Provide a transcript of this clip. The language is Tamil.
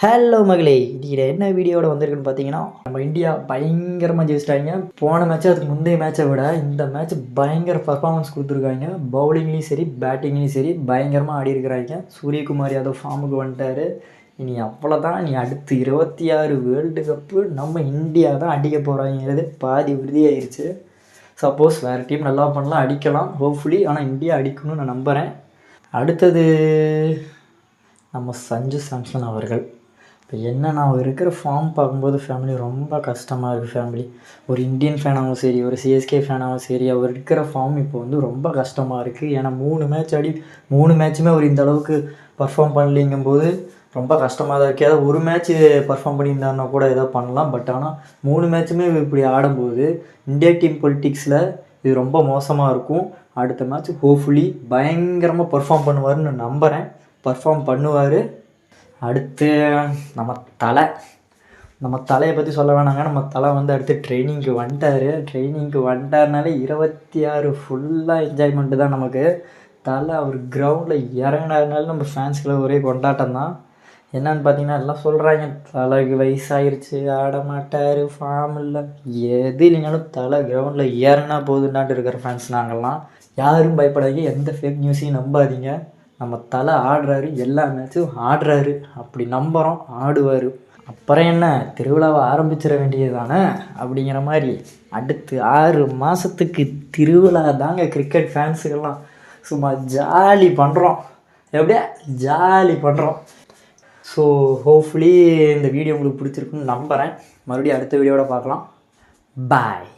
ஹலோ மகளே, இன்றைக்கி என்ன வீடியோட வந்திருக்குன்னு பார்த்தீங்கன்னா, நம்ம இந்தியா பயங்கரமாக ஜெயிச்சிட்டாங்க. போன மேட்ச் அதுக்கு முந்தைய மேட்சை விட இந்த மேட்ச் பயங்கர பர்ஃபார்மன்ஸ் கொடுத்துருக்காங்க. பவுலிங்லேயும் சரி பேட்டிங்லேயும் சரி பயங்கரமாக ஆடி இருக்கிறாங்க. சூரியகுமார் யாதவ் ஃபார்முக்கு வந்துட்டார். இனி அவ்வளோதான். இனி அடுத்து 26 வேர்ல்டு கப்பு நம்ம இந்தியா தான் அடிக்க போகிறாங்கிறது பாதி உறுதியாயிருச்சு. சப்போஸ் வேறு டீம் நல்லா பண்ணலாம், அடிக்கலாம் ஹோப்ஃபுல்லி. ஆனால் இந்தியா அடிக்கணும்னு நான் நம்புகிறேன். அடுத்தது நம்ம சஞ்சு சாம்சன் அவர்கள். இப்போ என்ன நான் இருக்கிற ஃபார்ம் பார்க்கும்போது ஃபேமிலி ரொம்ப கஷ்டமாக இருக்குது. ஃபேமிலி ஒரு இந்தியன் ஃபேனாகவும் சரி, ஒரு சிஎஸ்கே ஃபேனாகவும் சரி, அவர் இருக்கிற ஃபார்ம் இப்போ வந்து ரொம்ப கஷ்டமாக இருக்குது. ஏன்னா 3 மேட்சுமே அவர் இந்த அளவுக்கு பர்ஃபார்ம் பண்ணலிங்கும்போது ரொம்ப கஷ்டமாக தான் இருக்குது. ஏதாவது ஒரு மேட்ச்சு பர்ஃபார்ம் பண்ணியிருந்தாருன்னா கூட ஏதோ பண்ணலாம். பட் ஆனால் 3 மேட்சுமே இப்படி ஆடும்போது இந்தியா டீம் பொலிட்டிக்ஸில் இது ரொம்ப மோசமாக இருக்கும். அடுத்த மேட்ச் ஹோப்ஃபுல்லி பயங்கரமாக பர்ஃபார்ம் பண்ணுவார்னு நான் நம்புகிறேன். பர்ஃபார்ம் பண்ணுவார். அடுத்து நம்ம தலையை பற்றி சொல்ல வேணாங்க. நம்ம தலை வந்து அடுத்து ட்ரைனிங்க்கு வந்துட்டார்னாலே 26 ஃபுல்லாக என்ஜாய்மெண்ட்டு தான் நமக்கு. அவர் கிரவுண்டில் இறங்கினாருனாலும் நம்ம ஃபேன்ஸ்களை ஒரே கொண்டாட்டம் தான். என்னன்னு பார்த்தீங்கன்னா எல்லாம் சொல்கிறாங்க தலைக்கு வயசாயிருச்சு, ஆட மாட்டார், ஃபார்ம் இல்லை, எது இல்லைனாலும் கிரவுண்டில் இறங்கினா போதுன்னாட்டு இருக்கிற ஃபேன்ஸ் நாங்கள்லாம். யாரும் பயப்படாதீங்க, எந்த ஃபேக் நியூஸையும் நம்பாதீங்க. நம்ம ஆடுறாரு, எல்லா மேட்சும் ஆடுறாரு, அப்படி நம்புகிறோம், ஆடுவார். அப்புறம் என்ன, திருவிழாவை ஆரம்பிச்சிட வேண்டியது தானே அப்படிங்கிற மாதிரி. அடுத்து 6 மாதத்துக்கு திருவிழா தாங்க. கிரிக்கெட் ஃபேன்ஸுக்கெல்லாம் சும்மா ஜாலி பண்ணுறோம். எப்படியா ஜாலி பண்ணுறோம். ஸோ ஹோப்ஃபுல்லி இந்த வீடியோ உங்களுக்கு பிடிச்சிருக்குன்னு நம்புகிறேன். மறுபடியும் அடுத்த வீடியோவில் பார்க்கலாம். பாய்.